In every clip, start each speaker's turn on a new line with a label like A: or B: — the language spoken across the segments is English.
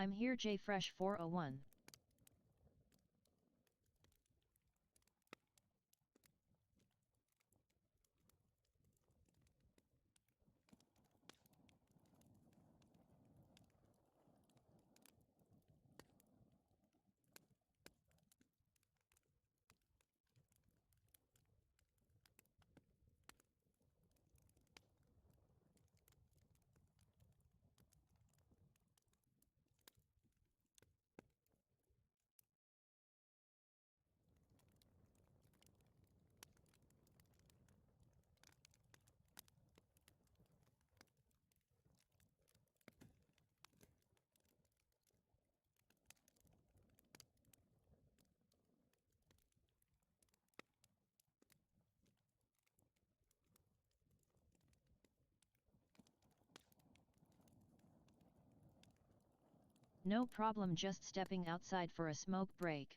A: I'm here JFresh 401. No problem, just stepping outside for a smoke break.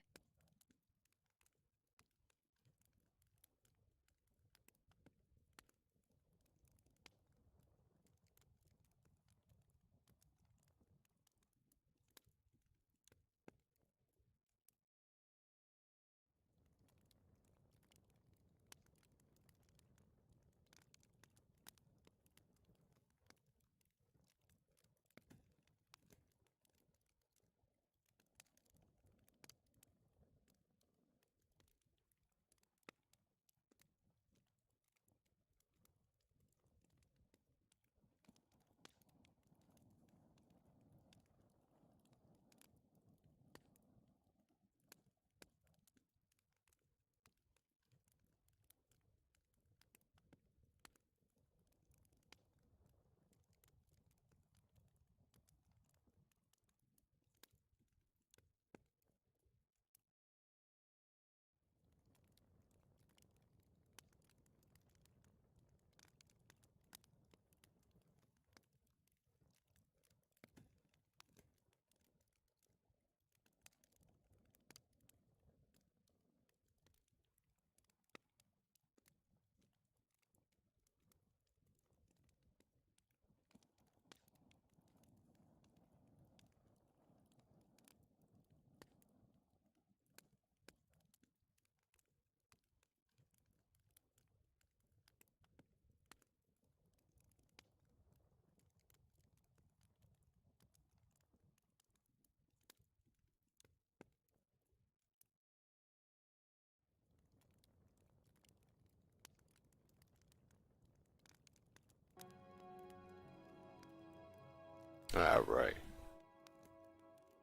B: Alright.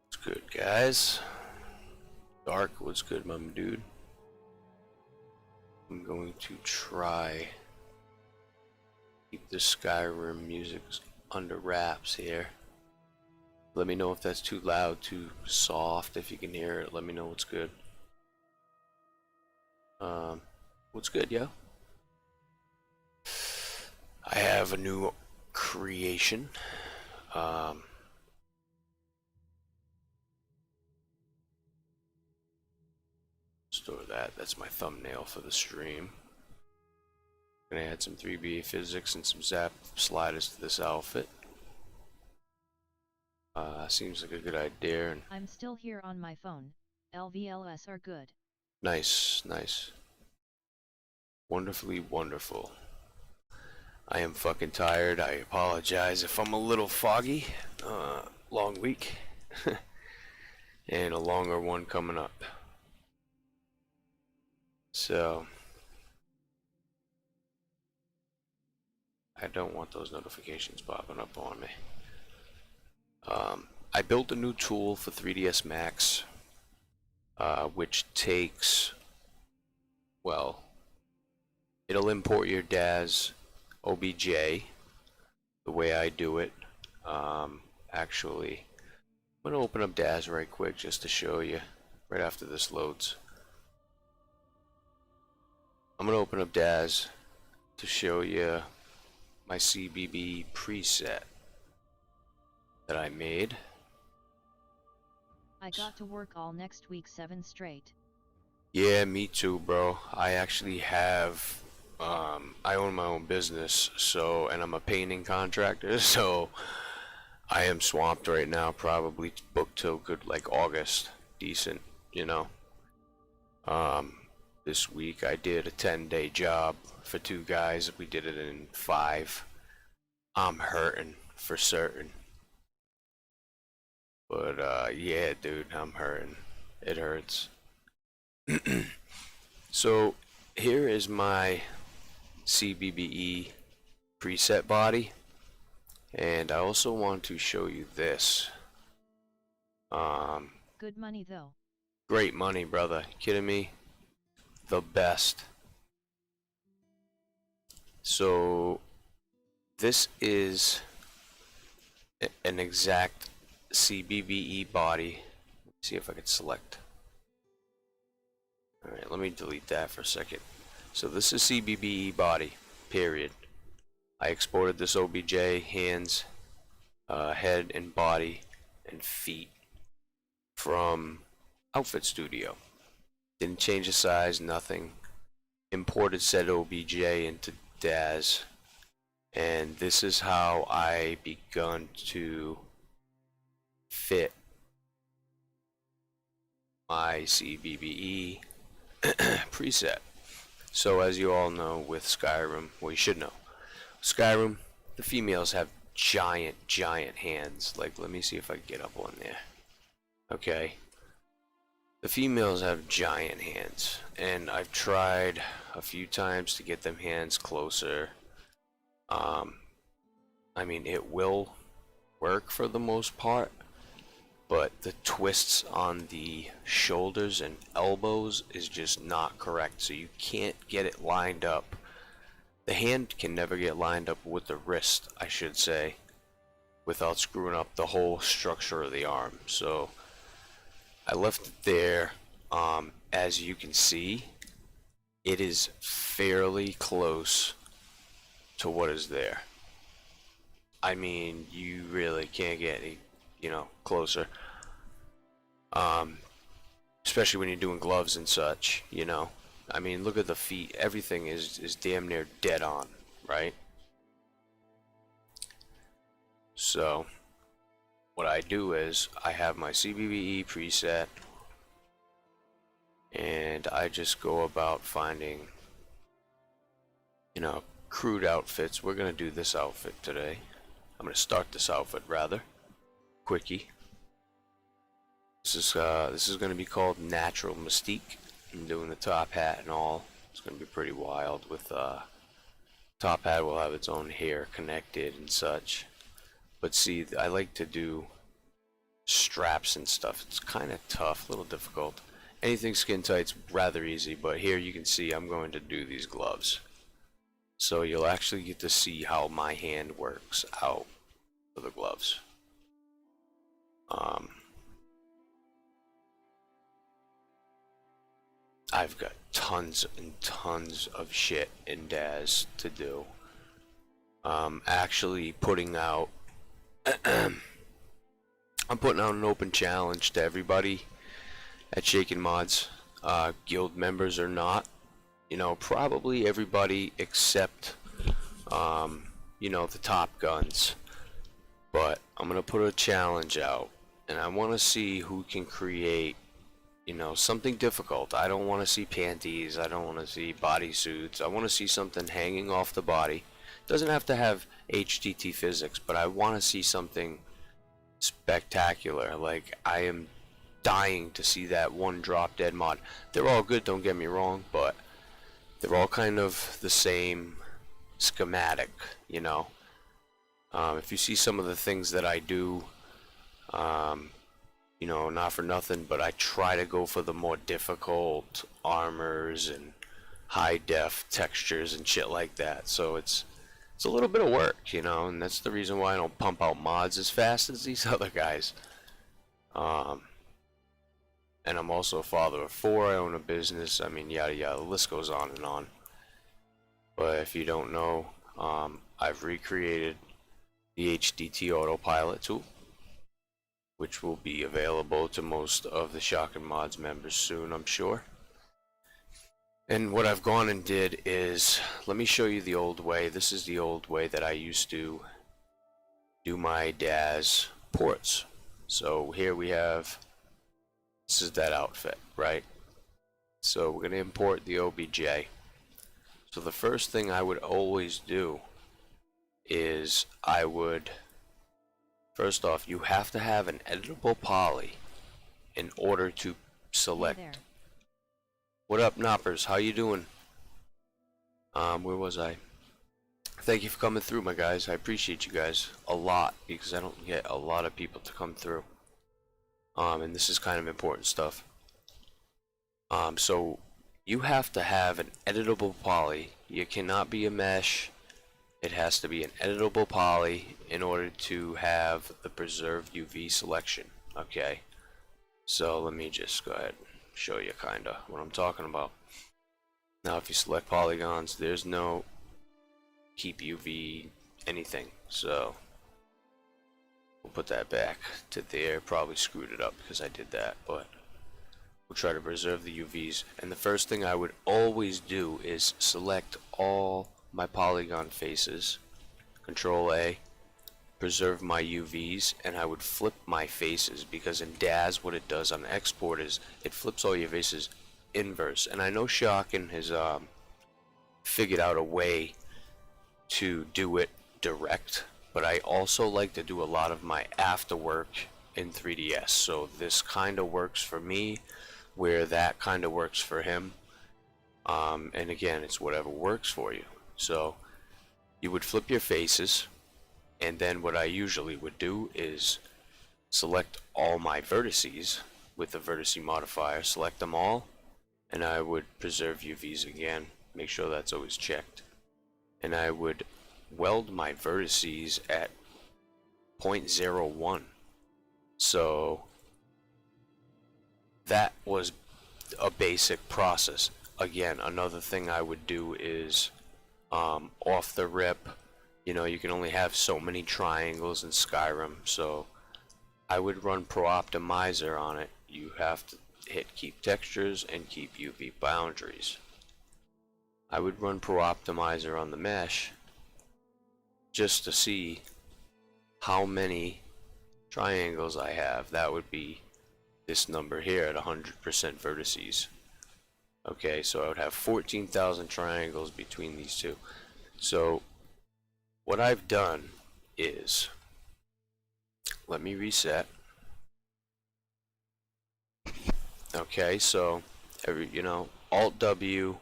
B: What's good, guys? Dark, what's good, my dude? I'm going to try keep the Skyrim music under wraps here. Let me know if that's too loud, too soft. If you can hear it, let me know what's good. What's good, yo? I have a new creation. Store that. That's my thumbnail for the stream. Gonna add some 3B physics and some ZAP sliders to this outfit. Seems like a good idea. And
A: I'm still here on my phone. LVLS are good.
B: nice, nice. Wonderfully wonderful. I am fucking tired. I apologize if I'm a little foggy. Long week. And a longer one coming up. So I don't want those notifications popping up on me. I built a new tool for 3ds Max, which takes, well, it'll import your DAS OBJ the way I do it. Actually, I'm gonna open up DAS right quick just to show you right after this loads. I'm gonna open up DAS to show you my CBB preset that I made.
A: I got to work all next week 7 straight.
B: Yeah, me too, bro. I actually have, I own my own business, so, and I'm a painting contractor, so I am swamped right now, probably booked till good like August. Decent, you know. This week I did a 10-day job for 2 guys. We did it in 5. I'm hurting for certain. But yeah, dude, I'm hurting. It hurts. So here is my CBBE preset body, and I also want to show you this.
A: Good money though.
B: Great money, brother. Kidding me? The best. So this is an exact CBBE body. Let's see if I can select. Alright, let me delete that for a second. So this is CBBE body, period. I exported this OBJ, hands, head and body, and feet from Outfit Studio. Didn't change the size, nothing. Imported said OBJ into DAZ. And this is how I begun to fit my CBBE preset. So as you all know with Skyrim, well you should know, Skyrim, the females have giant hands. Like, let me see if I can get up on there. Okay. The females have giant hands, and I've tried a few times to get them hands closer. I mean, it will work for the most part, but the twists on the shoulders and elbows is just not correct, so you can't get it lined up. The hand can never get lined up with the wrist, I should say, without screwing up the whole structure of the arm. So I left it there. As you can see, it is fairly close to what is there. I mean, you really can't get any, closer. Especially when you're doing gloves and such, I mean, look at the feet. Everything is damn near dead on, right? So what I do is I have my CBBE preset, and I just go about finding, crude outfits. We're gonna do this outfit today. I'm gonna start this outfit rather. Quickie. This is gonna be called Natural Mystique. I'm doing the top hat and all. It's gonna be pretty wild. With top hat will have its own hair connected and such. But see, I like to do straps and stuff. It's kind of tough, a little difficult. Anything skin tight's rather easy, but here you can see I'm going to do these gloves. So you'll actually get to see how my hand works out for the gloves. I've got tons and tons of shit in DAZ to do. Actually putting out I'm putting out an open challenge to everybody at Shaken Mods, guild members or not. Probably everybody except the top guns. But I'm gonna put a challenge out, and I want to see who can create something difficult. I don't want to see panties, I don't want to see bodysuits. I want to see something hanging off the body. Doesn't have to have HDT physics, but I want to see something spectacular. Like, I am dying to see that one drop dead mod. They're all good, don't get me wrong, but they're all kind of the same schematic, if you see some of the things that I do, not for nothing, but I try to go for the more difficult armors and high def textures and shit like that. So it's a little bit of work, and that's the reason why I don't pump out mods as fast as these other guys. And I'm also a father of 4. I own a business. I mean, yada yada. The list goes on and on. But if you don't know, I've recreated the HDT autopilot tool, which will be available to most of the Shockin' Mods members soon, I'm sure. And what I've gone and did is, let me show you the old way. This is the old way that I used to do my DAS ports. So here we have, this is that outfit, right? So we're going to import the OBJ. So the first thing I would always do is I would, first off, you have to have an editable poly in order to select.
A: Hey there.
B: What up, Knoppers? How you doing? Where was I? Thank you for coming through, my guys. I appreciate you guys a lot because I don't get a lot of people to come through. And this is kind of important stuff. So you have to have an editable poly. You cannot be a mesh. It has to be an editable poly in order to have the preserved UV selection. Okay. So let me just go ahead and show you kinda what I'm talking about. Now if you select polygons, there's no keep UV anything, so we'll put that back to there. Probably screwed it up because I did that, but we'll try to preserve the UVs. And the first thing I would always do is select all my polygon faces, Control A, preserve my UVs, and I would flip my faces, because in DAS what it does on export is it flips all your faces inverse. And I know Shockin has figured out a way to do it direct, but I also like to do a lot of my after work in 3ds, so this kind of works for me where that kind of works for him. And again, it's whatever works for you. So you would flip your faces, and then what I usually would do is select all my vertices with the vertice modifier, select them all, and I would preserve UVs again, make sure that's always checked. And I would weld my vertices at 0.01. So that was a basic process. Again, another thing I would do is off the rip, you know, you can only have so many triangles in SKYRIM, so I would run Pro Optimizer on it. You have to hit keep textures and keep UV boundaries. I would run Pro Optimizer on the mesh just to see how many triangles I have. That would be this number here at 100% vertices. Okay, so I would have 14,000 triangles between these two. So what I've done is, let me reset. Okay, so Alt W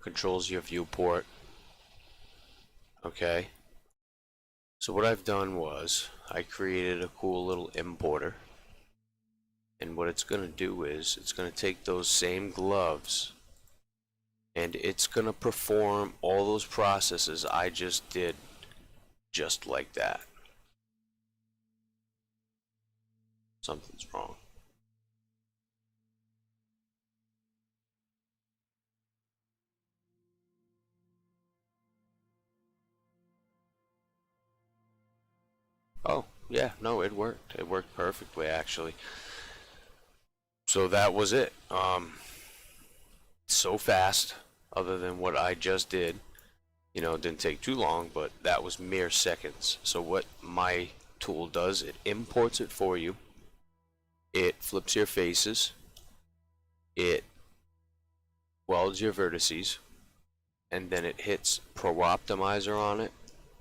B: controls your viewport. Okay, so what I've done was I created a cool little importer, and what it's going to do is it's going to take those same gloves and it's going to perform all those processes I just did just like that. Something's wrong. Oh, yeah, no, it worked. It worked perfectly, actually. So that was it. So fast, other than what I just did. You know, it didn't take too long, but that was mere seconds. So what my tool does, it imports it for you. It flips your faces. It welds your vertices. And then it hits Pro Optimizer on it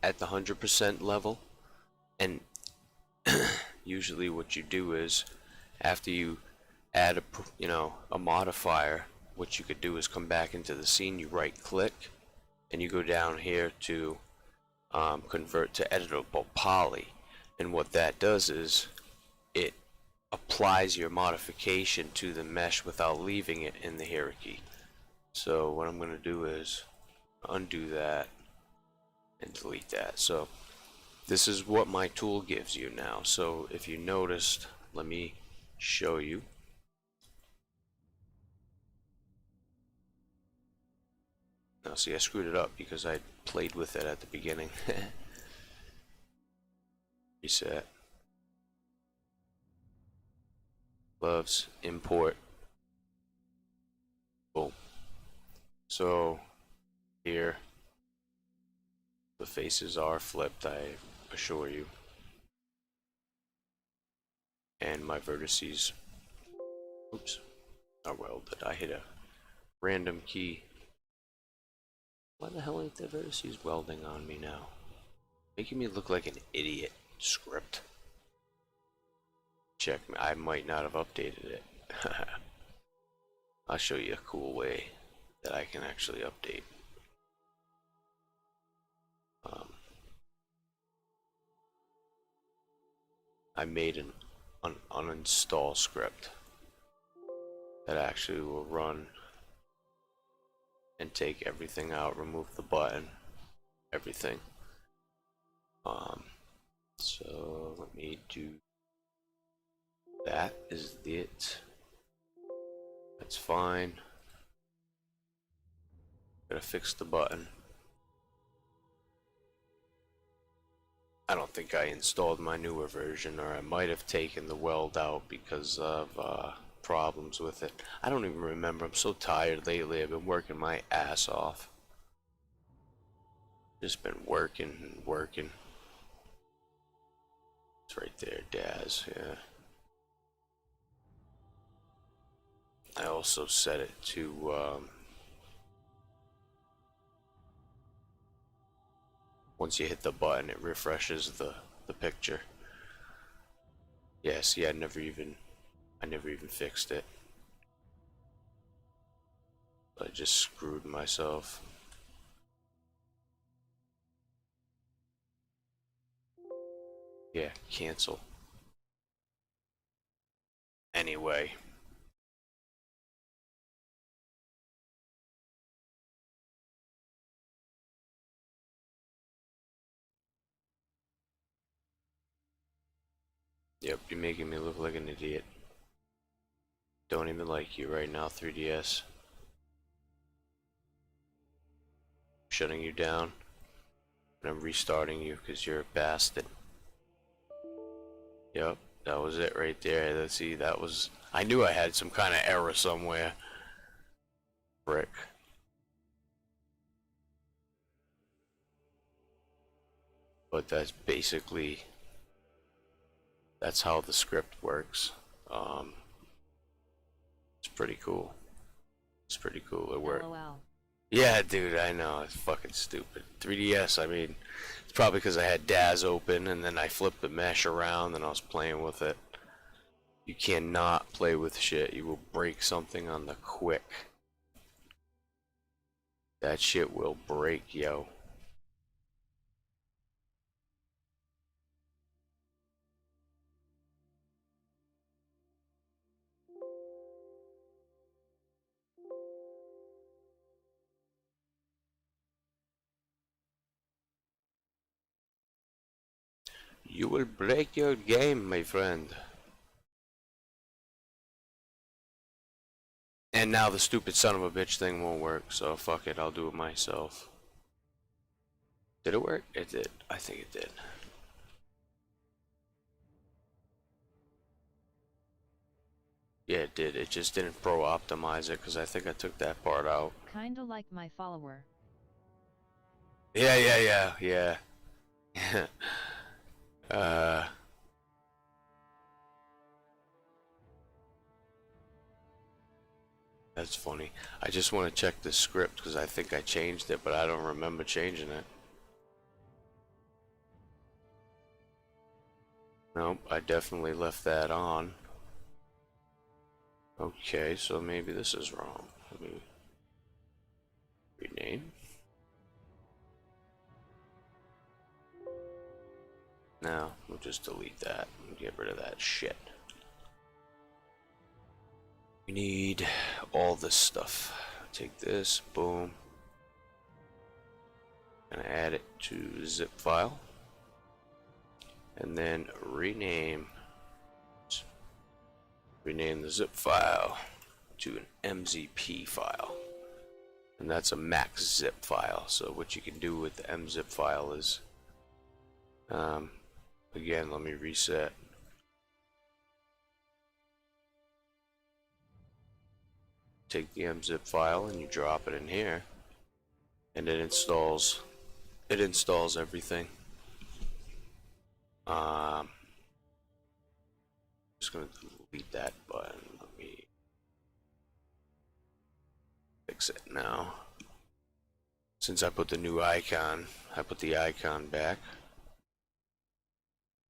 B: at the 100% level. And usually what you do is, after you add a modifier, what you could do is come back into the scene, you right click, and you go down here to convert to editable poly. And what that does is it applies your modification to the mesh without leaving it in the hierarchy. So what I'm going to do is undo that and delete that. So this is what my tool gives you now. So if you noticed, let me show you. Now see, I screwed it up because I played with it at the beginning. Reset. Gloves, import. Boom. So here the faces are flipped, I assure you. and my vertices, oops, are welded. I hit a random key. Why the hell ain't the vertices welding on me now? Making me look like an idiot. Script. Check me. I might not have updated it. I'll show you a cool way that I can actually update. I made an uninstall script that actually will run and take everything out, remove the button, everything. So let me do that. Is it? That's fine. Gotta fix the button. I don't think I installed my newer version, or I might have taken the weld out because of problems with it. I don't even remember. I'm so tired lately. I've been working my ass off. Just been working and working. It's right there, Daz, yeah. I also set it to once you hit the button, it refreshes the picture. Yeah, see, I never even fixed it. I just screwed myself. Yeah, cancel. Anyway. Yep, you're making me look like an idiot. Don't even like you right now, 3DS. Shutting you down. And I'm restarting you because you're a bastard. Yep, that was it right there. Let's see, that was... I knew I had some kind of error somewhere. Frick. But that's basically... That's how the script works. It's pretty cool. It's pretty cool. It worked.
A: LOL.
B: Yeah, dude, I know. It's fucking stupid. 3DS, I mean, it's probably because I had DAS open and then I flipped the mesh around and I was playing with it. You cannot play with shit. You will break something on the quick. That shit will break, yo. You will break your game, my friend. And now the stupid son of a bitch thing won't work, so fuck it, I'll do it myself. Did it work? It did. I think it did. Yeah, it did. It just didn't pro optimize it because I think I took that part out.
A: Kinda like my follower.
B: Yeah. That's funny. I just want to check the script because I think I changed it, but I don't remember changing it. Nope, I definitely left that on. Okay, so maybe this is wrong. Let me rename. No, we'll just delete that and get rid of that shit. We need all this stuff. Take this, boom. Gonna add it to zip file. And then rename the zip file to an MZP file. And that's a max zip file. So what you can do with the mzip file is, again, let me reset. Take the mzip file and you drop it in here, and it installs everything. Just gonna delete that button. Let me fix it now. Since I put the new icon, I put the icon back.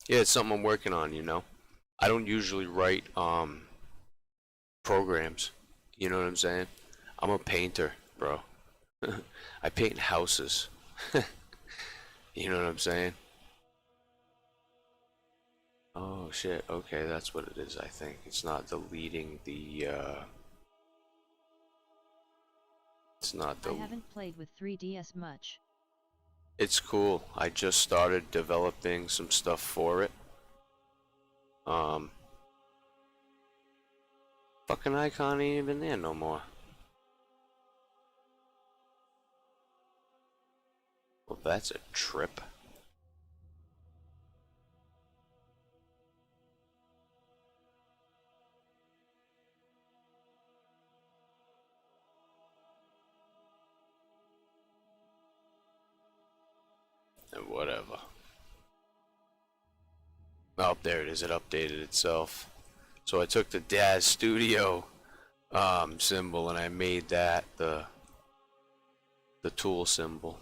B: Yeah, it's something I'm working on, you know. I don't usually write programs. You know what I'm saying? I'm a painter, bro. I paint houses. You know what I'm saying? Oh shit, okay, that's what it is, I think. It's not deleting the, it's not the...
A: I haven't played with 3DS much.
B: It's cool. I just started developing some stuff for it. Fucking icon ain't even there no more. Well, that's a trip. And whatever. Oh, there it is. It updated itself. So I took the Daz Studio symbol and I made that the tool symbol.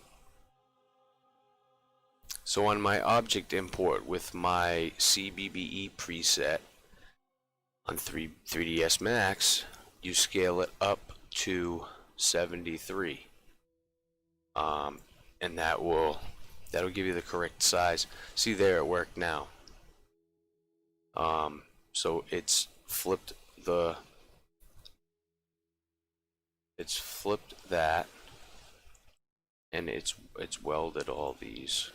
B: So on my object import with my CBBE preset on 3ds Max, you scale it up to 73. And that'll give you the correct size. See there, it worked now. So it's flipped that, and it's welded all these.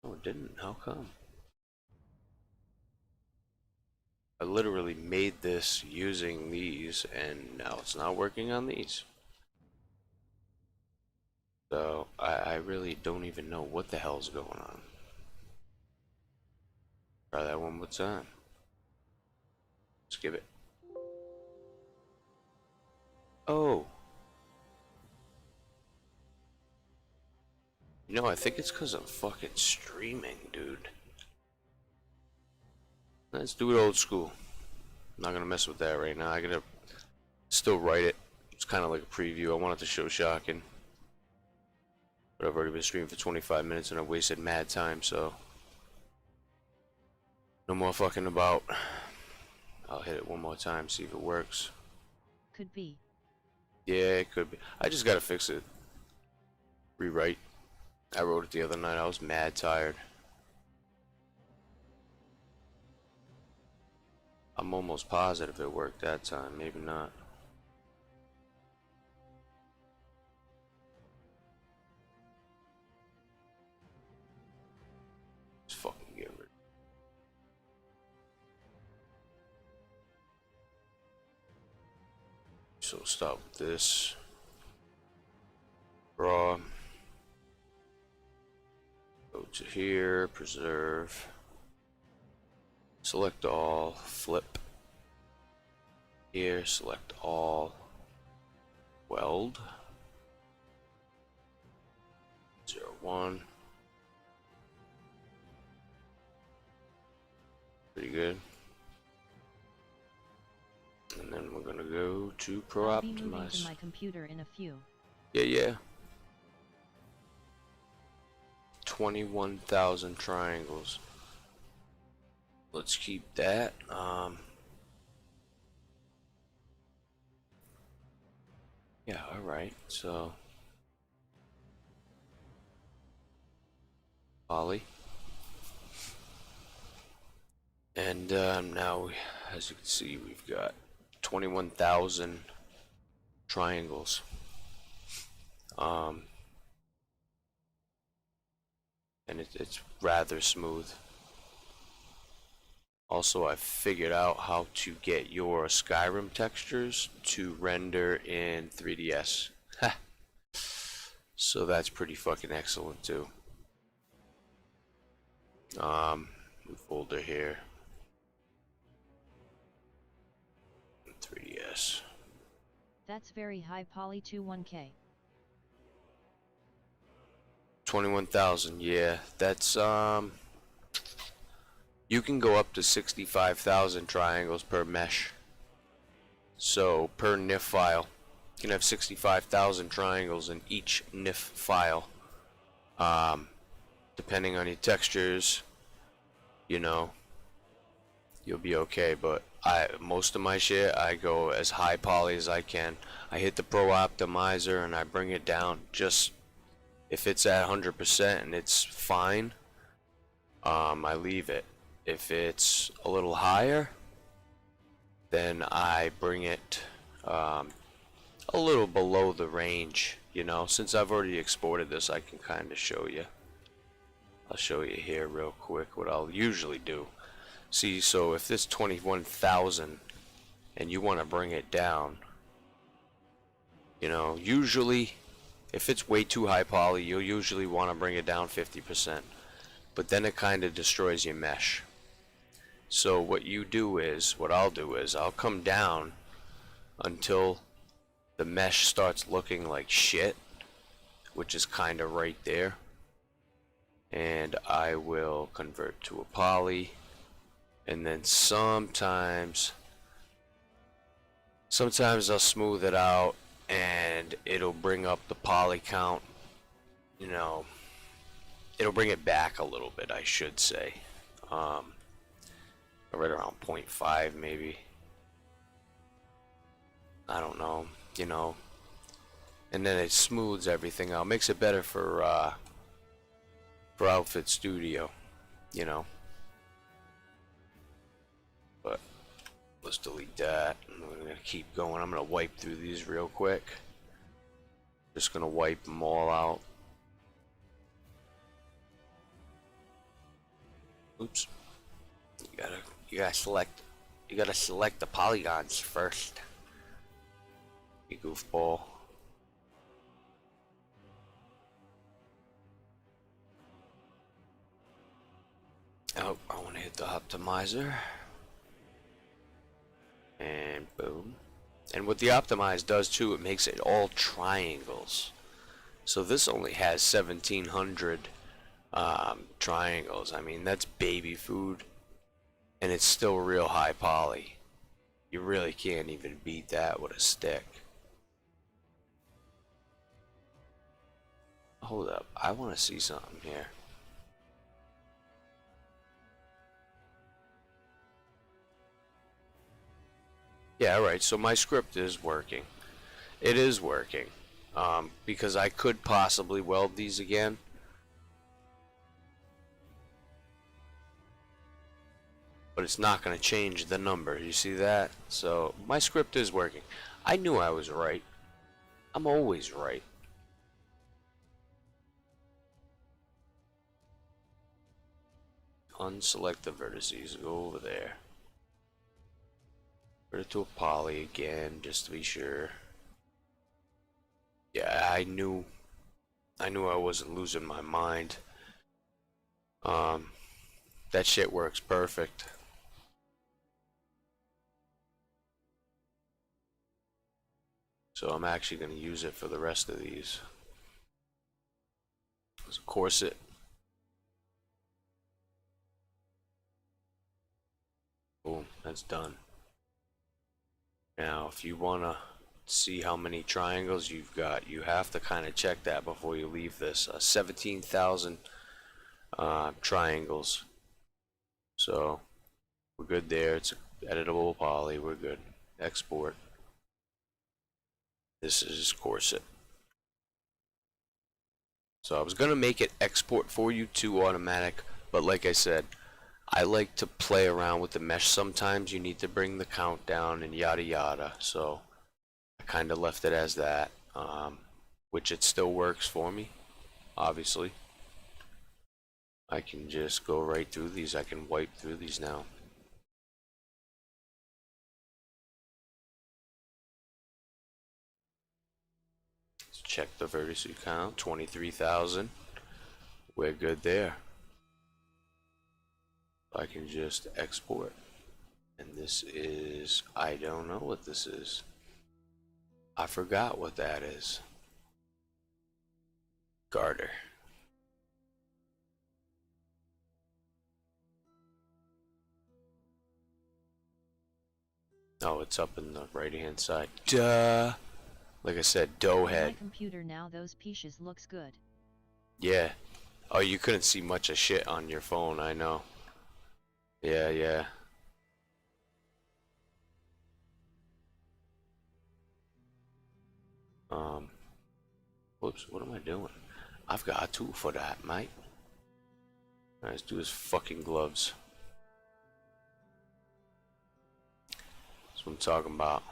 B: Oh, it didn't. How come? I literally made this using these, and now it's not working on these. So I really don't even know what the hell's going on. Try that one more time. Skip it. Oh. You know, I think it's because I'm fucking streaming, dude. Let's do it old school. I'm not gonna mess with that right now. I gotta still write it. It's kind of like a preview. I want it to show shocking. But I've already been streaming for 25 minutes and I wasted mad time, so no more fucking about. I'll hit it one more time, see if it works.
A: Could be.
B: Yeah, it could be. I just gotta fix it. Rewrite. I wrote it the other night. I was mad tired. I'm almost positive it worked that time. Maybe not. Just fucking get rid. So start with this. Raw. Go to here. Preserve. Select all. Flip. Here. Select all. Weld. 01. Pretty good. And then we're gonna go to Pro
A: I'll be moving
B: Optimize.
A: to my computer in a few.
B: Yeah. 21,000 triangles. Let's keep that. Yeah, alright, so poly. And now, as you can see, we've got 21,000 triangles. And it's rather smooth. Also, I figured out how to get your SKYRIM textures to render in 3ds. So that's pretty fucking excellent too. New folder here. 3ds.
A: That's very high poly 21K.
B: 21,000, yeah. That's you can go up to 65,000 triangles per mesh. So per NIF file, you can have 65,000 triangles in each NIF file. Depending on your textures, you know, you'll be okay. But most of my shit, I go as high poly as I can. I hit the Pro Optimizer and I bring it down. Just if it's at 100% and it's fine, I leave it. If it's a little higher, then I bring it a little below the range, you know. Since I've already exported this, I can kind of show you. I'll show you here real quick what I'll usually do. See, so if this 21,000 and you want to bring it down, you know, usually if it's way too high poly, you'll usually want to bring it down 50%. But then it kind of destroys your mesh. So what you do is, what I'll do is, I'll come down until the mesh starts looking like shit, which is kind of right there. And I will convert to a poly. And then sometimes I'll smooth it out and it'll bring up the poly count, you know, it'll bring it back a little bit, I should say. Right around 0.5 maybe. I don't know, you know. And then it smooths everything out, makes it better for Outfit Studio, you know. But let's delete that. We're gonna keep going. I'm gonna wipe through these real quick. Just gonna wipe them all out. Oops. You gotta select the polygons first. You goofball. Oh, I want to hit the optimizer. And boom. And what the optimize does too, it makes it all triangles. So this only has 1,700 triangles. I mean, that's baby food. And it's still real high poly. You really can't even beat that with a stick. Hold up, I want to see something here. Yeah, right, so my script is working. It is working. Because I could possibly weld these again. But it's not going to change the number. You see that? So my script is working. I knew I was right. I'm always right. Unselect the vertices. Go over there. Put it to a poly again, just to be sure. Yeah, I knew I wasn't losing my mind. That shit works perfect. So I'm actually going to use it for the rest of these. Let's corset. Boom, that's done. Now, if you want to see how many triangles you've got, you have to kind of check that before you leave this. 17,000 triangles. So, we're good there. It's editable poly. We're good. Export. This is corset. So I was going to make it export for you to automatic, but like I said, I like to play around with the mesh. Sometimes you need to bring the count down and yada yada. So I kind of left it as that, which it still works for me, obviously. I can just go right through these. I can wipe through these now. Let's check the vertex count, 23,000. We're good there. I can just export. And this is, I don't know what this is. I forgot what that is. Garter. Oh, it's up in the right hand side. Duh. Like I said, dough
A: On
B: head.
A: my computer now those peaches looks good.
B: Yeah. Oh, you couldn't see much of shit on your phone, I know. Yeah, yeah. Whoops, what am I doing? I've got a tool for that, mate. Alright, let's do his fucking gloves. That's what I'm talking about.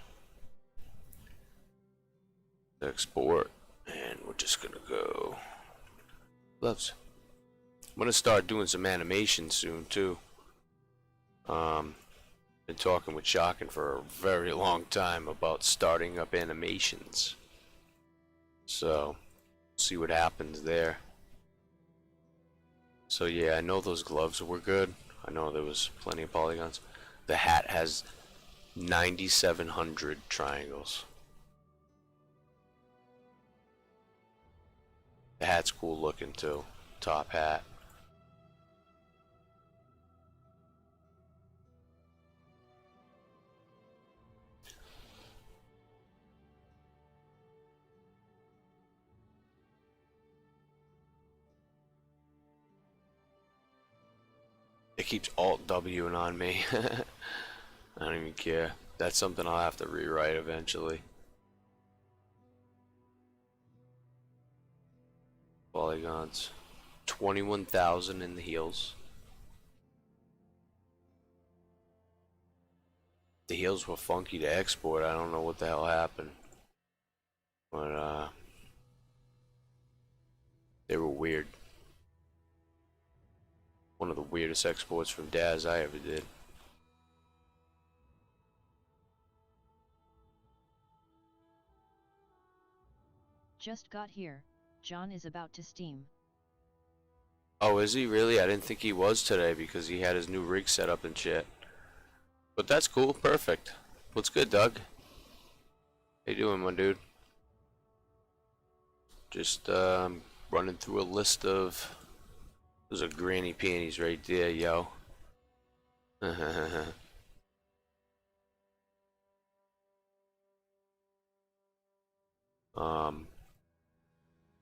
B: Export, and we're just gonna go gloves. I'm gonna start doing some animation soon too. Been talking with Shockin for a very long time about starting up animations. So, see what happens there. So yeah, I know those gloves were good. I know there was plenty of polygons. The hat has 9,700 triangles. The hat's cool looking too. Top hat. It keeps Alt W'ing on me. I don't even care. That's something I'll have to rewrite eventually. Polygons. 21,000 in the heels. The heels were funky to export. I don't know what the hell happened. But, they were weird. One of the weirdest exports from Daz I ever did.
A: Just got here. John is about to steam.
B: Oh, is he really? I didn't think he was today because he had his new rig set up and shit. But that's cool. Perfect. What's good, Doug? How you doing, my dude? Just running through a list of... Those are granny panties right there, yo.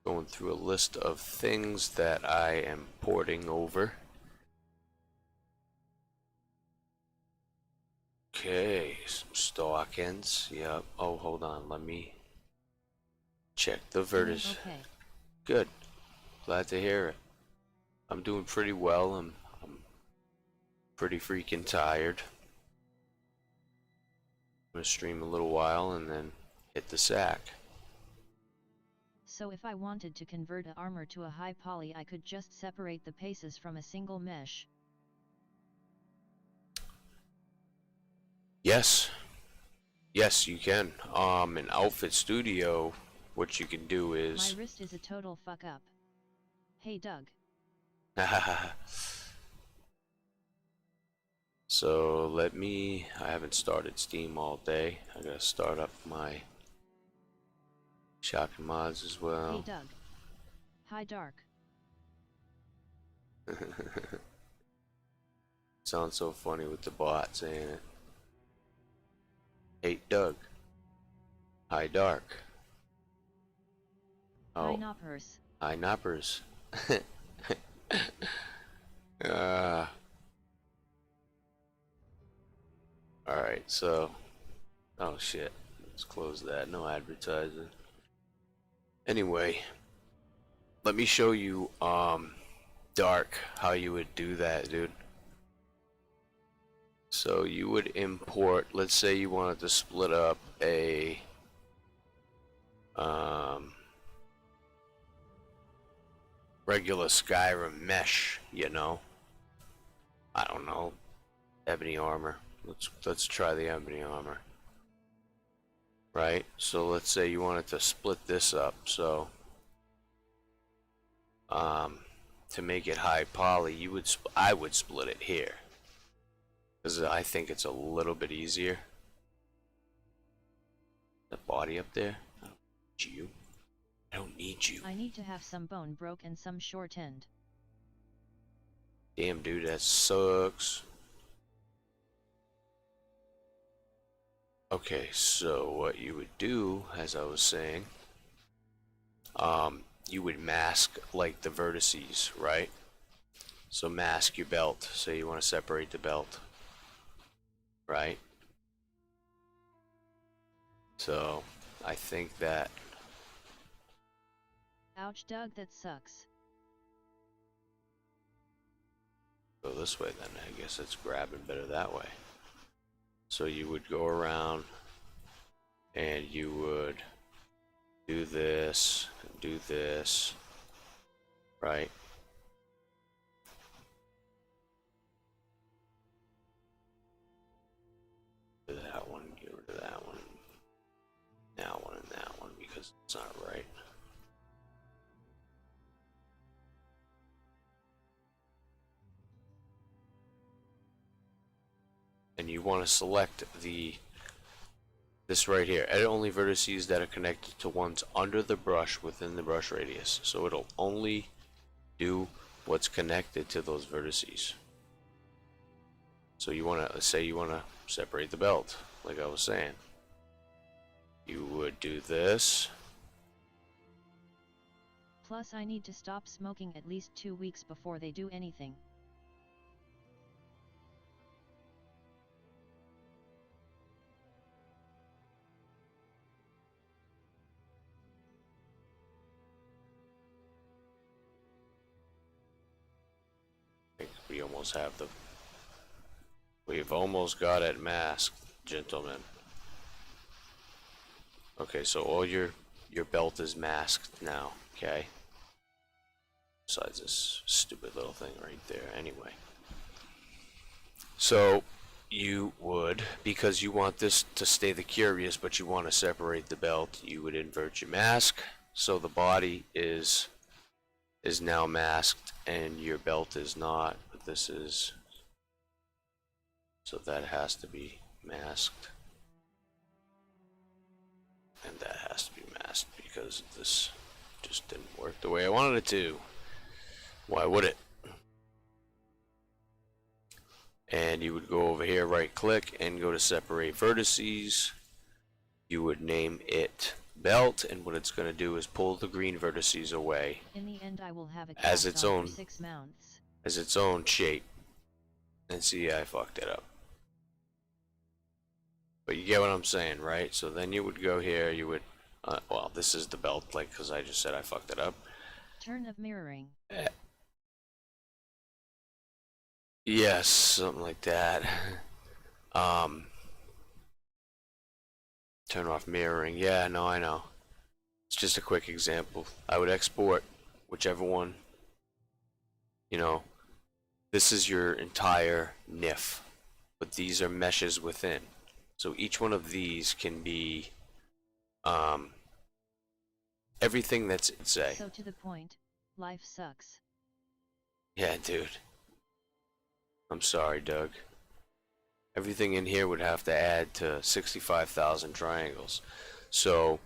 B: Going through a list of things that I am porting over. Okay, some stockings. Yep. Oh, hold on. Let me check the vertices.
A: Okay.
B: Good. Glad to hear it. I'm doing pretty well. I'm pretty freaking tired. I'm gonna stream a little while and then hit the sack.
A: So if I wanted to convert a armor to a high poly, I could just separate the paces from a single mesh.
B: Yes. Yes, you can. In Outfit Studio, what you can do is...
A: My wrist is a total fuck up. Hey Doug.
B: So let me... I haven't started Steam all day. I gotta start up my Shocking mods as well.
A: Hey Doug. Hi Dark.
B: Sounds so funny with the bot saying it. Hey Doug. Hi Dark. Oh.
A: Hi Noppers.
B: Hi Noppers. Alright, so... Oh shit. Let's close that. No advertising. Anyway. Let me show you, Dark, how you would do that, dude. So you would import, let's say you wanted to split up a regular Skyrim mesh, you know. I don't know. Ebony armor. Let's try the ebony armor. Right? So let's say you wanted to split this up, so to make it high poly, I would split it here. Because I think it's a little bit easier. The body up there? I don't need you. I don't need you.
A: I need to have some bone broke and some short end.
B: Damn, dude, that sucks. Okay, so what you would do, as I was saying, you would mask like the vertices, right? So mask your belt. Say you want to separate the belt, right? So I think that.
A: Ouch, Doug, that sucks.
B: Go this way then. I guess it's grabbing better that way. So you would go around and you would do this, right? That one, get rid of that one, that one, and that one because it's not right. And you want to select this right here, edit only vertices that are connected to ones under the brush within the brush radius. So it'll only do what's connected to those vertices. So you want to, say you want to separate the belt, like I was saying. You would do this.
A: Plus I need to stop smoking at least 2 weeks before they do anything.
B: I think we almost have the. We've almost got it masked, gentlemen. Okay, so all your belt is masked now, okay? Besides this stupid little thing right there, anyway. So you would, because you want this to stay the curious, but you want to separate the belt, you would invert your mask, so the body is now masked and your belt is not, but this is, so that has to be masked. And that has to be masked because this just didn't work the way I wanted it to. Why would it? And you would go over here, right click, and go to separate vertices. You would name it belt, and what it's going to do is pull the green vertices away.
A: In the end I will have a
B: as its own
A: 6 months.
B: As its own shape. And see, I fucked it up. But you get what I'm saying, right? So then you would go here, you would, well, this is the belt, like, because I just said I fucked it up.
A: Turn of mirroring.
B: Yes, something like that. Turn off mirroring. Yeah, no, I know. It's just a quick example. I would export whichever one, you know, this is your entire NIF, but these are meshes within. So each one of these can be everything that's say.
A: So to the point, life sucks.
B: Yeah, dude. I'm sorry, Doug. Everything in here would have to add to 65,000 triangles. So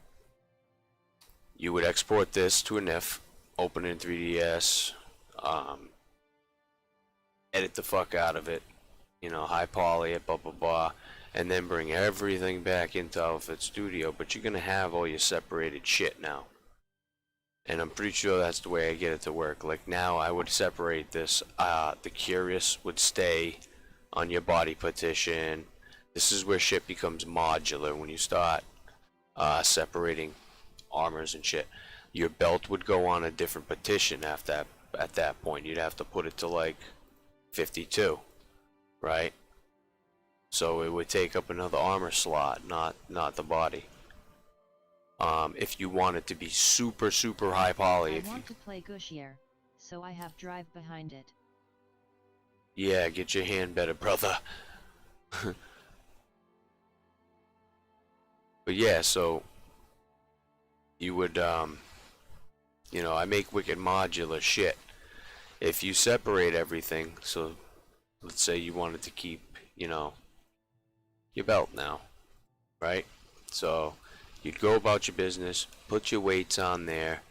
B: you would export this to a NIF, open in 3ds, edit the fuck out of it, you know, high poly it, blah blah blah, and then bring everything back into Outfit Studio. But you're gonna have all your separated shit now, and I'm pretty sure that's the way I get it to work. Like now I would separate this, the curious would stay on your body partition. This is where shit becomes modular when you start separating armors and shit. Your belt would go on a different partition after at that point. You'd have to put it to like 52, right? So it would take up another armor slot, not the body. If you want it to be super high poly.
A: I want to play Gushier, so I have drive behind it.
B: Yeah, get your hand better, brother. But yeah, so you would, you know, I make wicked modular shit. If you separate everything, so let's say you wanted to keep, you know, your belt now, right? So you'd go about your business, put your weights on there,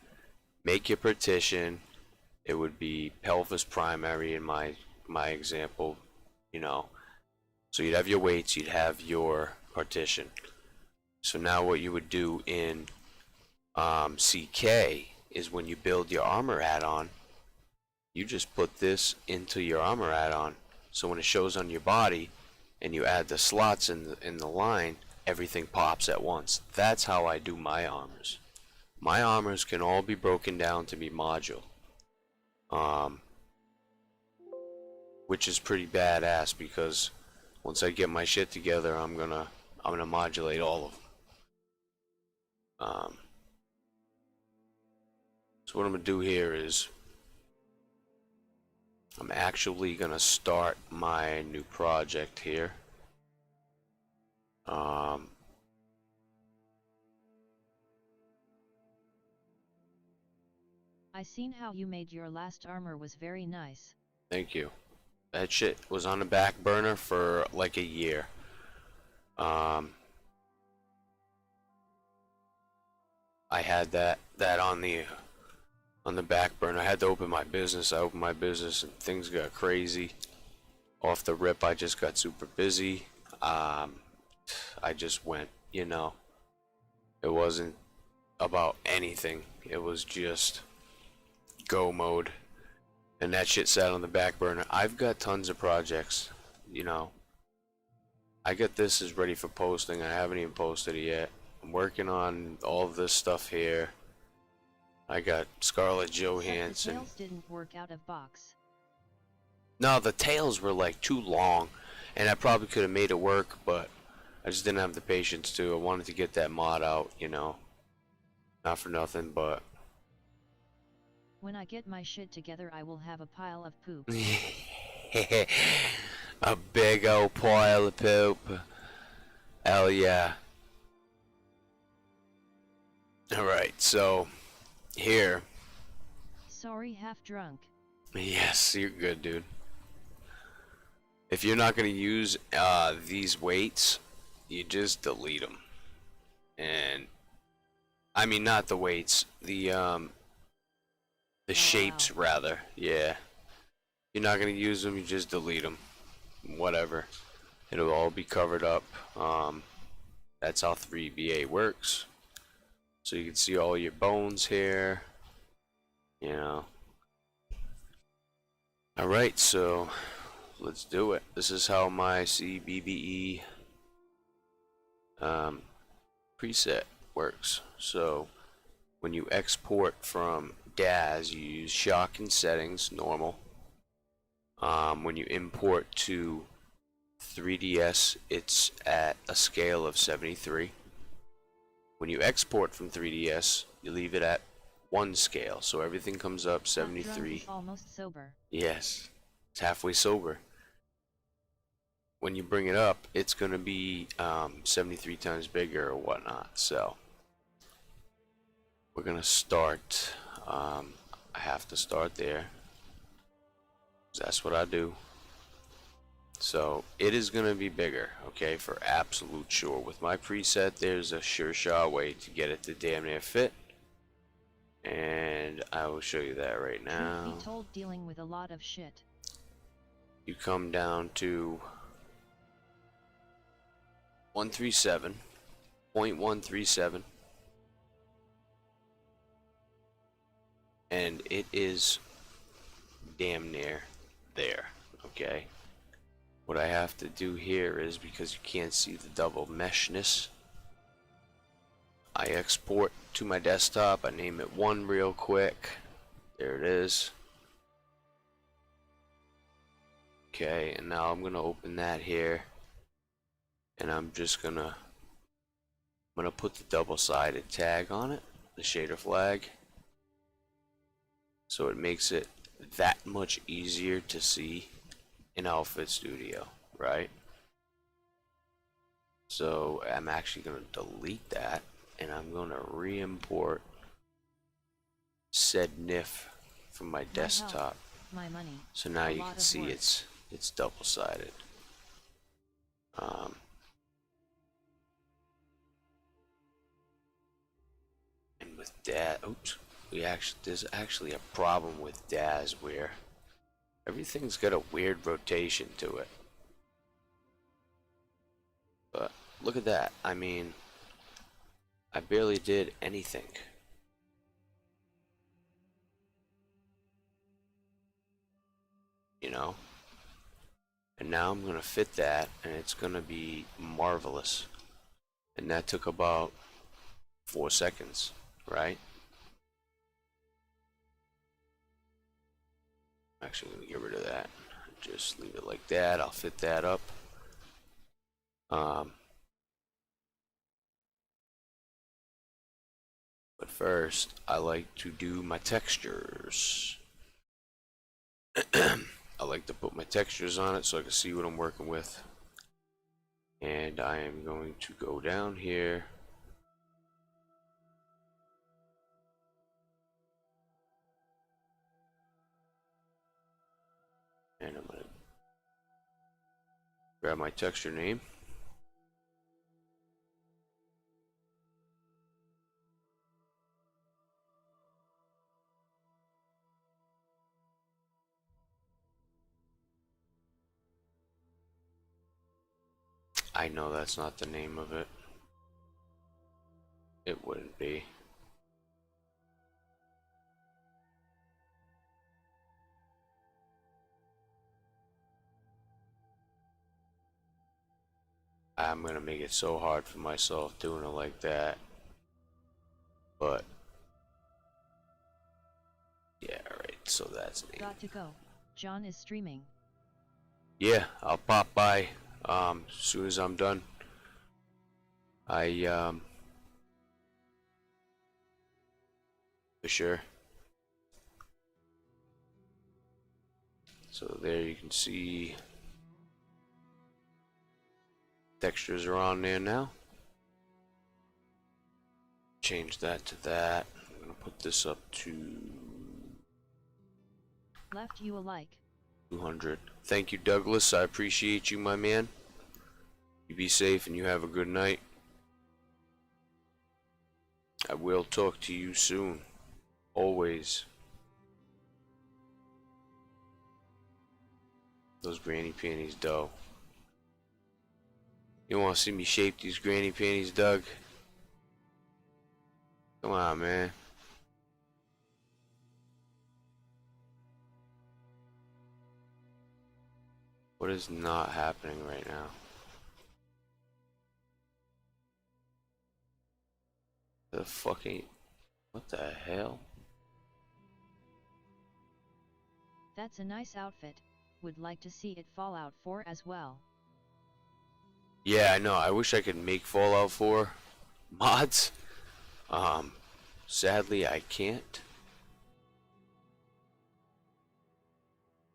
B: make your partition. It would be pelvis primary in my example, you know. So you'd have your weights, you'd have your partition. So now what you would do in CK is when you build your armor add-on, you just put this into your armor add-on. So when it shows on your body and you add the slots in the line, everything pops at once. That's how I do my armors. My armors can all be broken down to be module, which is pretty badass because once I get my shit together, I'm gonna modulate all of them. So what I'm gonna do here is I'm actually gonna start my new project here.
A: I seen how you made your last armor was very nice.
B: Thank you. That shit was on the back burner for like a year. I had that on the back burner. I had to open my business. I opened my business and things got crazy. Off the rip, I just got super busy. I just went, you know. It wasn't about anything. It was just go mode. And that shit sat on the back burner. I've got tons of projects, you know. I got this is ready for posting. I haven't even posted it yet. I'm working on all of this stuff here. I got Scarlett Johansson.
A: The tails didn't work out of box.
B: No, the tails were like too long, and I probably could have made it work, but I just didn't have the patience to. I wanted to get that mod out, you know. Not for nothing, but
A: when I get my shit together, I will have a pile of poop.
B: A big old pile of poop. Hell yeah. Alright, so here.
A: Sorry, half drunk.
B: Yes, you're good, dude. If you're not going to use these weights, you just delete them. And I mean, not the weights, the shapes rather. Yeah. You're not going to use them, you just delete them. Whatever. It'll all be covered up. That's how 3BA works. So you can see all your bones here. You know. Alright, so let's do it. This is how my CBBE preset works. So when you export from DAZ, you use shock and settings, normal. When you import to 3DS, it's at a scale of 73. When you export from 3DS, you leave it at 1 scale, so everything comes up 73.
A: Almost sober.
B: Yes, it's halfway sober. When you bring it up, it's going to be 73 times bigger or whatnot. So we're going to start. I have to start there. That's what I do. So it is going to be bigger, okay, for absolute sure. With my preset, there's a sure shot way to get it to damn near fit. And I will show you that right now.
A: Truth be told, dealing with a lot of shit.
B: You come down to 137.137, and it is damn near there. Okay, what I have to do here is, because you can't see the double meshness, I export to my desktop. I name it 1 real quick. There it is. Okay, and now I'm gonna open that here, and I'm just gonna put the double-sided tag on it, the shader flag, so it makes it that much easier to see in Outfit Studio, right? So I'm actually gonna delete that, and I'm gonna re-import said NIF from my desktop.
A: My money.
B: So now you can see it's double-sided. And with that, oops, there's actually a problem with DAZ where everything's got a weird rotation to it. But look at that. I mean, I barely did anything. You know? And now I'm gonna fit that, and it's gonna be marvelous. And that took about 4 seconds, right? Actually, I'm gonna get rid of that. Just leave it like that. I'll fit that up. But first, I like to do my textures. I like to put my textures on it so I can see what I'm working with. And I am going to go down here. And I'm going to grab my texture name. I know that's not the name of it. It wouldn't be. I'm gonna make it so hard for myself doing it like that. But yeah, alright, so that's name.
A: Got to go. John is streaming.
B: Yeah, I'll pop by as soon as I'm done. For sure. So there you can see textures are on there now. Change that to that. I'm gonna put this up to
A: Left you a like.
B: 200. Thank you, Douglas. I appreciate you, my man. You be safe and you have a good night. I will talk to you soon. Always. Those granny panties, though. You want to see me shape these granny panties, Doug? Come on, man. What is not happening right now? The fucking... What the hell?
A: That's a nice outfit. Would like to see it Fallout 4 as well.
B: Yeah, I know. I wish I could make Fallout 4 mods. Sadly, I can't.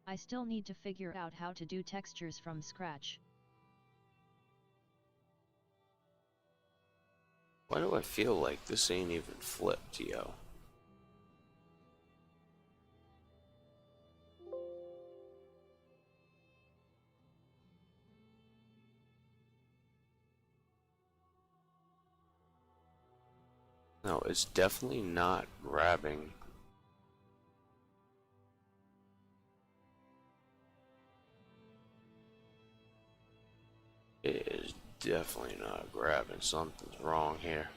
A: I still need to figure out how to do textures from scratch.
B: Why do I feel like this ain't even flipped, yo? No, it's definitely not grabbing. It is definitely not grabbing. Something's wrong here.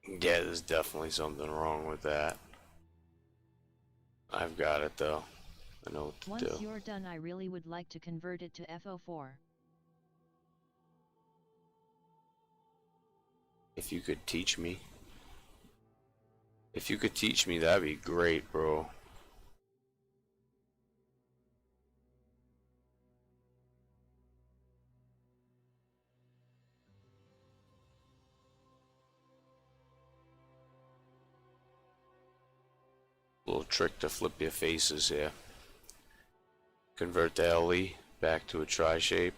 B: Yeah, there's definitely something wrong with that. I've got it though. I know what to
A: Once
B: do.
A: you're done, I really would like to convert it to FO4.
B: If you could teach me. If you could teach me, that'd be great, bro. Little trick to flip your faces here. Convert the LE back to a tri-shape.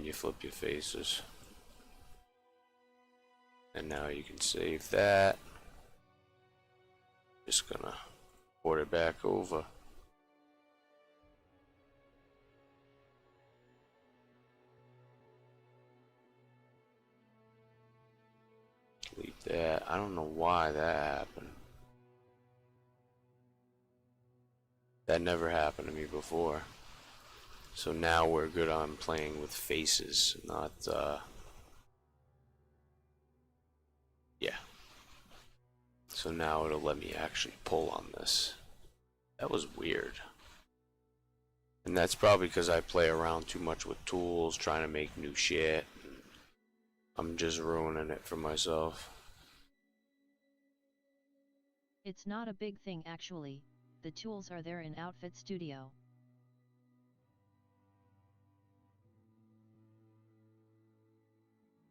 B: and you flip your faces. And now you can save that. Just gonna port it back over. Leave that. I don't know why that happened. That never happened to me before. So now we're good on playing with faces, not yeah. So now it'll let me actually pull on this. That was weird. And that's probably because I play around too much with tools, trying to make new shit. I'm just ruining it for myself.
A: It's not a big thing actually, the tools are there in Outfit Studio.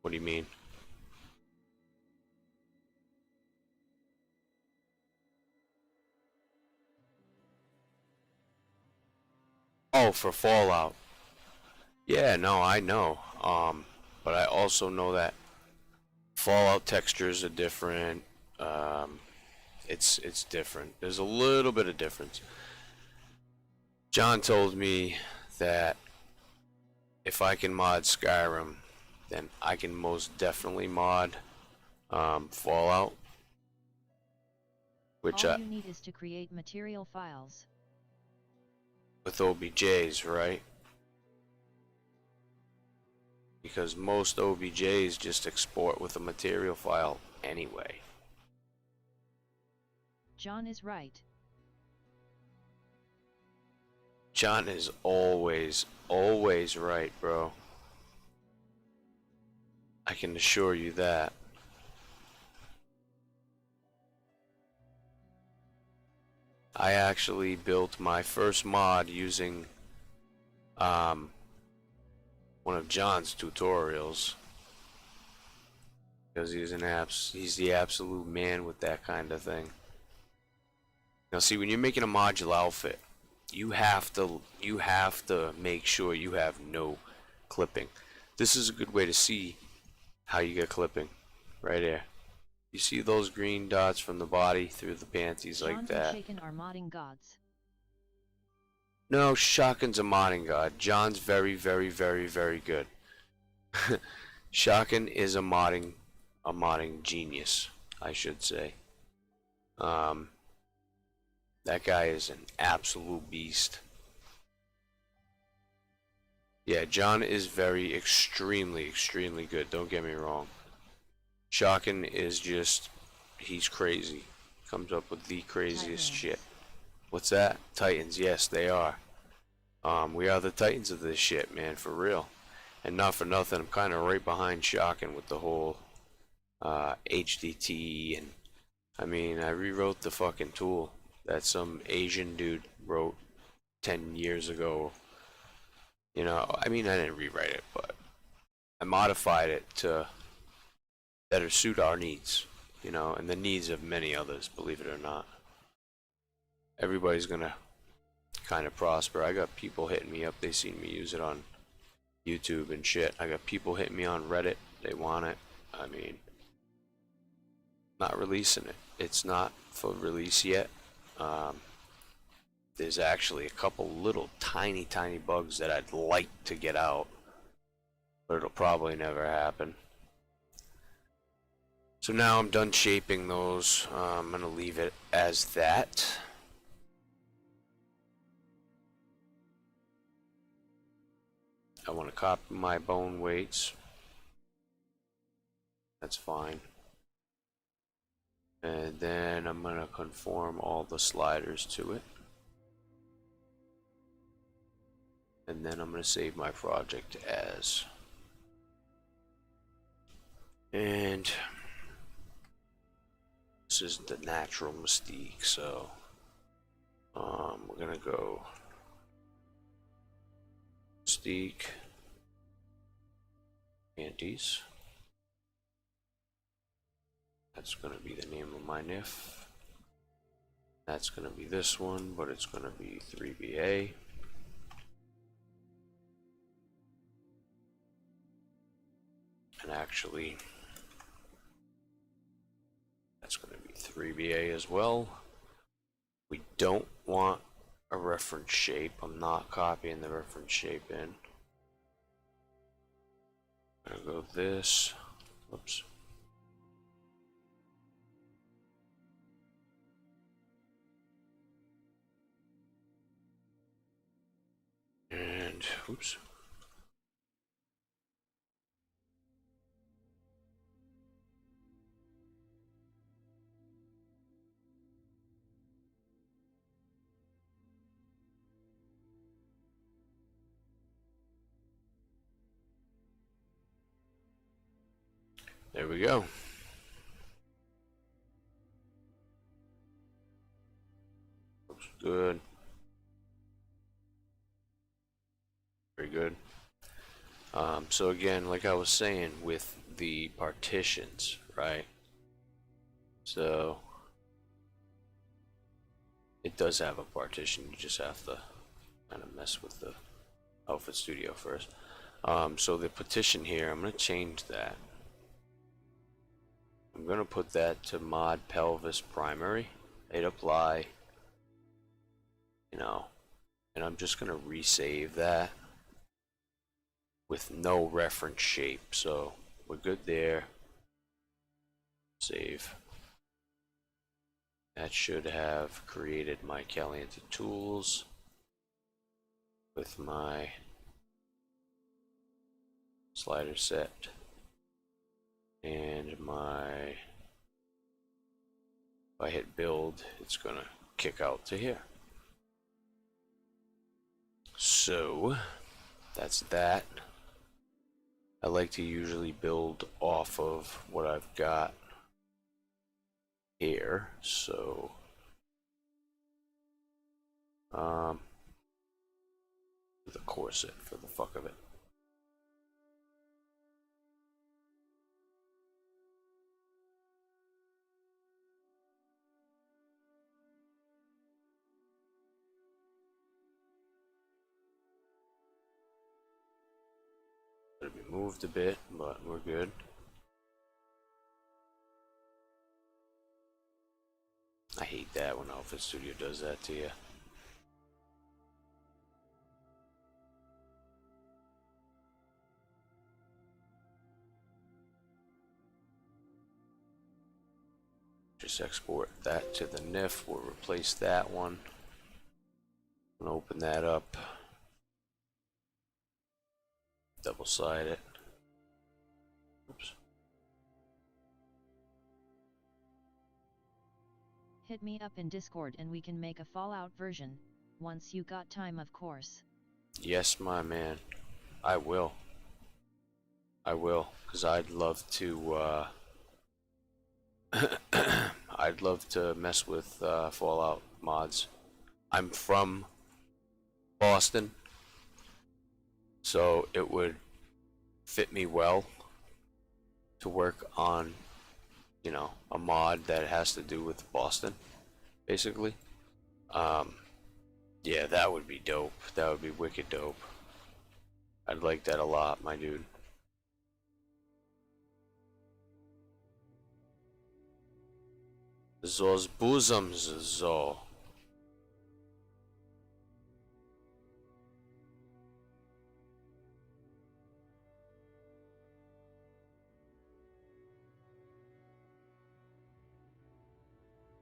B: What do you mean? Oh, for Fallout. Yeah, no, I know. But I also know that Fallout textures are different. It's different. There's a little bit of difference. John told me that if I can mod Skyrim, then I can most definitely mod Fallout. Which
A: all you need is to create material files.
B: With OBJs, right? Because most OBJs just export with a material file anyway.
A: John is right.
B: John is always right, bro. I can assure you that. I actually built my first mod using one of John's tutorials, because he's the absolute man with that kind of thing. Now see, when you're making a modular outfit, you have to make sure you have no clipping. This is a good way to see how you get clipping right here. You see those green dots from the body through the panties like that.
A: Shaken are modding gods.
B: No, Shotgun's a modding god. John's very good. Shotgun is a modding genius, I should say. That guy is an absolute beast. Yeah, John is extremely good. Don't get me wrong. Shotgun is just, he's crazy. Comes up with the craziest shit. What's that? Titans, yes, they are. We are the titans of this shit, man, for real. And not for nothing, I'm kind of right behind Shotgun with the whole HDT, and I mean, I rewrote the fucking tool that some Asian dude wrote 10 years ago. You know, I mean, I didn't rewrite it, but I modified it to better suit our needs, you know, and the needs of many others, believe it or not. Everybody's gonna kind of prosper. I got people hitting me up, they seen me use it on YouTube and shit. I got people hitting me on Reddit, they want it. I mean, not releasing it. It's not for release yet. There's actually a couple little tiny bugs that I'd like to get out, but it'll probably never happen. So now I'm done shaping those. I'm gonna leave it as that. I want to copy my bone weights. That's fine. And then I'm gonna conform all the sliders to it. And then I'm gonna save my project as. And this is the natural mystique, so we're gonna go mystique panties. That's gonna be the name of my NIF. That's gonna be this one, but it's gonna be 3BA. And actually, that's going to be 3BA as well. We don't want a reference shape. I'm not copying the reference shape in. I'm going to go this. Whoops. And, oops. There we go. Looks good. Very good. So again, like I was saying with the partitions, right? So it does have a partition. You just have to kind of mess with the Outfit Studio first. So the partition here, I'm going to change that. I'm going to put that to mod pelvis primary. Hit apply. You know, and I'm just going to resave that with no reference shape. So we're good there. Save. That should have created my Caliente tools with my slider set and my, if I hit build, it's gonna kick out to here. So that's that. I like to usually build off of what I've got here, so the corset for the fuck of it. It'll be moved a bit, but we're good. I hate that when Outfit Studio does that to you. Just export that to the NIF. We'll replace that one. I'm gonna open that up. Double side it. Oops.
A: Hit me up in Discord and we can make a Fallout version, once you got time of course.
B: Yes, my man. I will. I will, because I'd love to, I'd love to mess with Fallout mods. I'm from Boston, so it would fit me well to work on, you know, a mod that has to do with Boston, basically. Yeah, that would be dope. That would be wicked dope. I'd like that a lot, my dude. Those bosoms, zo.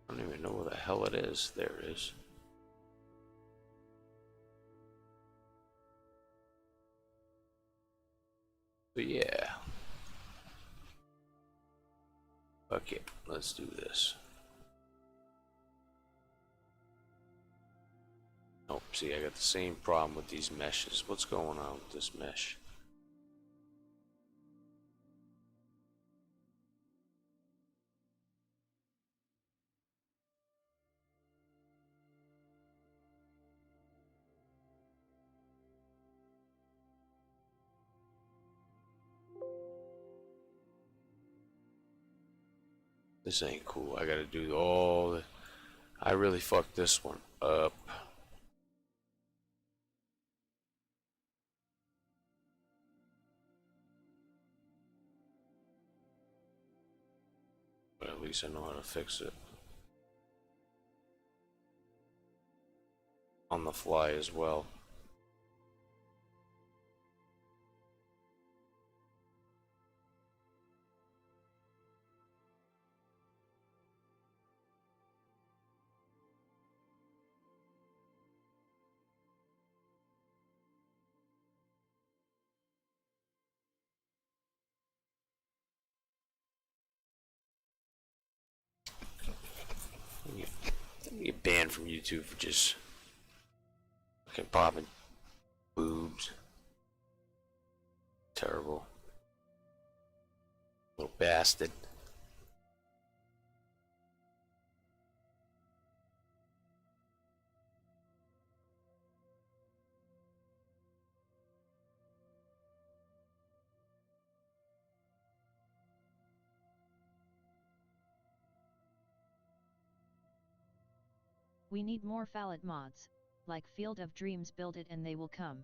B: I don't even know where the hell it is. There it is. But yeah. Okay, let's do this. Oh, see, I got the same problem with these meshes. What's going on with this mesh? This ain't cool. I gotta do all the... I really fucked this one up. But at least I know how to fix it on the fly as well. Get banned from YouTube for just fucking popping boobs. Terrible. Little bastard.
A: We need more Fallout mods, like Field of Dreams. Build it and they will come.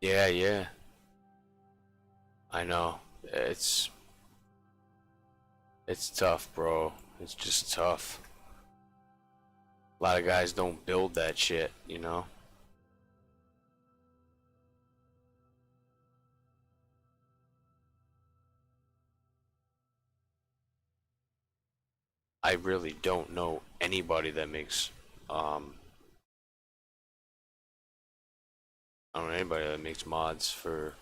B: Yeah. I know. It's tough, bro. It's just tough. A lot of guys don't build that shit, you know? I really don't know anybody that makes I don't know anybody that makes mods for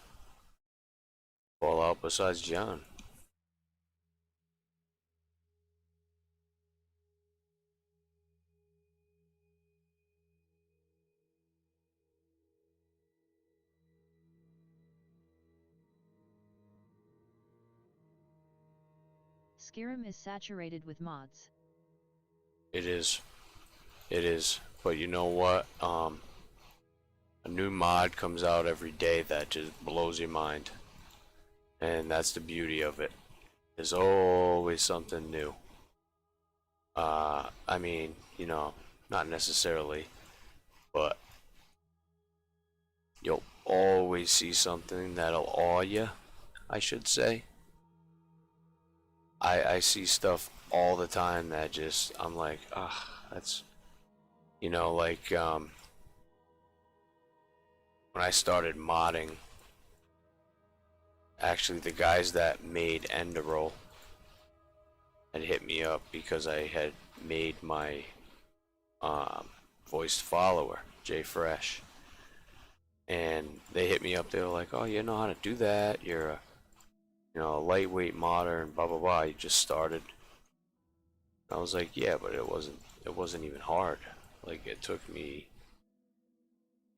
B: Fallout besides John.
A: SKYRIM is saturated with mods.
B: It is. It is. But you know what? A new mod comes out every day that just blows your mind. And that's the beauty of it. There's always something new. I mean, you know, not necessarily, but you'll always see something that'll awe you, I should say. I see stuff all the time that just, I'm like, ah, that's, you know, like, when I started modding, actually the guys that made Editable had hit me up because I had made my voiced follower, Jay Fresh, and they hit me up. They were like, "Oh, you know how to do that? You're a, you know, a lightweight modder and blah blah blah. You just started." And I was like, "Yeah, but it wasn't even hard. Like it took me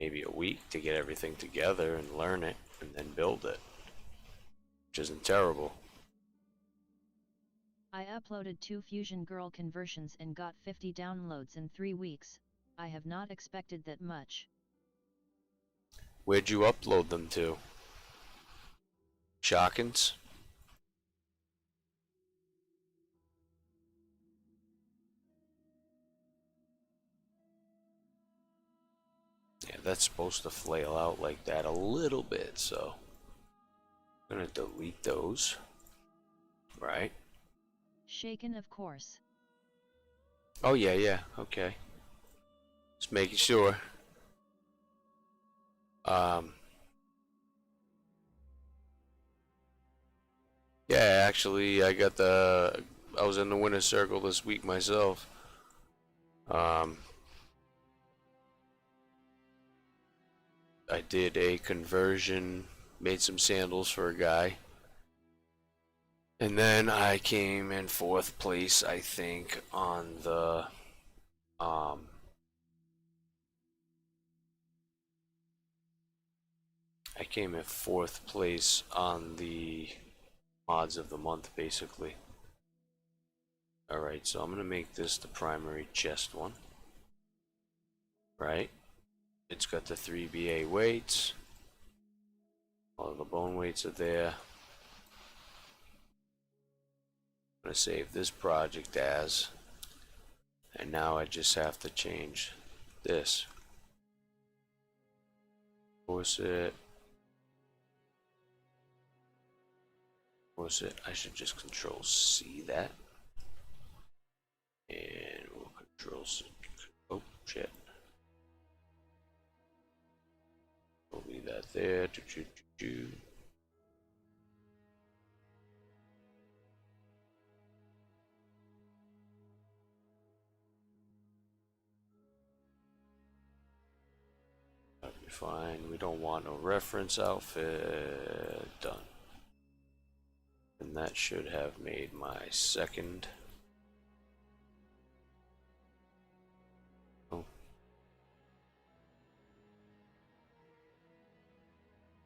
B: maybe a week to get everything together and learn it and then build it, which isn't terrible."
A: I uploaded 2 Fusion Girl conversions and got 50 downloads in 3 weeks. I have not expected that much.
B: Where'd you upload them to? Shockins? Yeah, that's supposed to flail out like that a little bit, so I'm gonna delete those. Right?
A: Shaken, of course.
B: Oh yeah, okay. Just making sure. Yeah, actually, I was in the winner's circle this week myself. I did a conversion, made some sandals for a guy. And then I came in 4th place, I think, on the, I came in 4th place on the mods of the month, basically. Alright, so I'm gonna make this the primary chest one. Right? It's got the 3 BA weights. All the bone weights are there. I'm gonna save this project as, and now I just have to change this. Force it. Was it? I should just Control C that. And we'll Control C. Oh, shit. We'll leave that there. That'll be fine. We don't want no reference outfit. Done. And that should have made my second. Oh.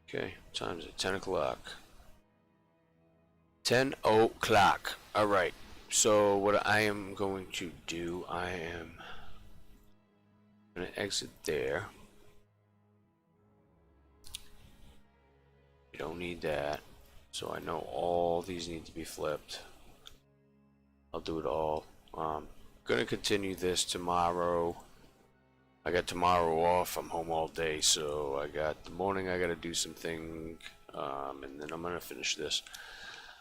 B: Okay, time's at 10 o'clock. 10 o'clock. Alright, so what I am going to do, I am going to exit there. You don't need that. So I know all these need to be flipped. I'll do it all. Gonna continue this tomorrow. I got tomorrow off. I'm home all day, so I got the morning. I gotta do something, and then I'm gonna finish this.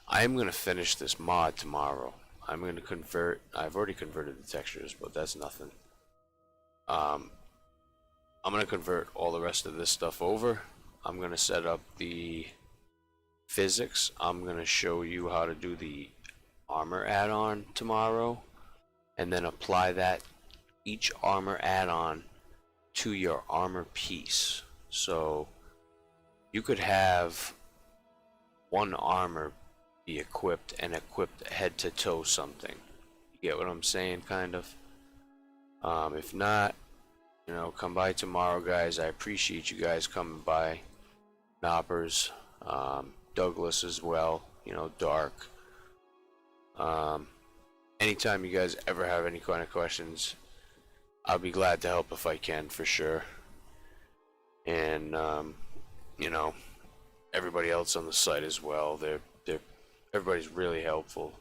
B: I am gonna finish this mod tomorrow. I'm gonna convert. I've already converted the textures, but that's nothing. I'm gonna convert all the rest of this stuff over. I'm gonna set up the physics. I'm gonna show you how to do the armor add-on tomorrow, and then apply that each armor add-on to your armor piece. So you could have one armor be equipped and equipped head to toe something. You get what I'm saying, kind of? If not, you know, come by tomorrow, guys. I appreciate you guys coming by. Knoppers, Douglas as well, you know, Dark. Anytime you guys ever have any kind of questions, I'll be glad to help if I can, for sure. And you know, everybody else on the site as well. Everybody's really helpful.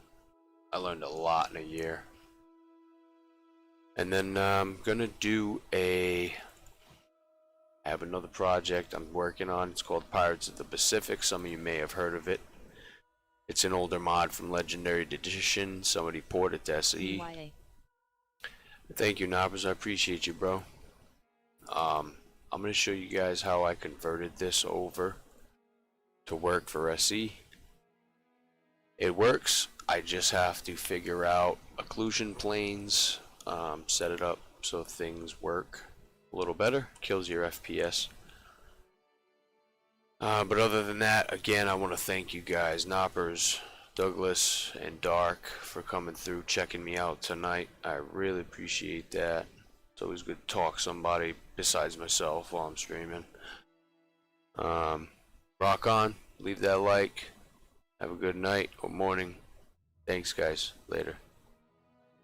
B: I learned a lot in a year. And then I'm gonna do I have another project I'm working on. It's called Pirates of the Pacific. Some of you may have heard of it. It's an older mod from Legendary Edition. Somebody ported to SE. Thank you, Knoppers. I appreciate you, bro. I'm going to show you guys how I converted this over to work for SE. It works. I just have to figure out occlusion planes, set it up so things work a little better. Kills your FPS. But other than that, again, I want to thank you guys, Knoppers, Douglas, and Dark, for coming through, checking me out tonight. I really appreciate that. It's always good to talk to somebody besides myself while I'm streaming. Rock on. Leave that like. Have a good night or morning. Thanks, guys. Later.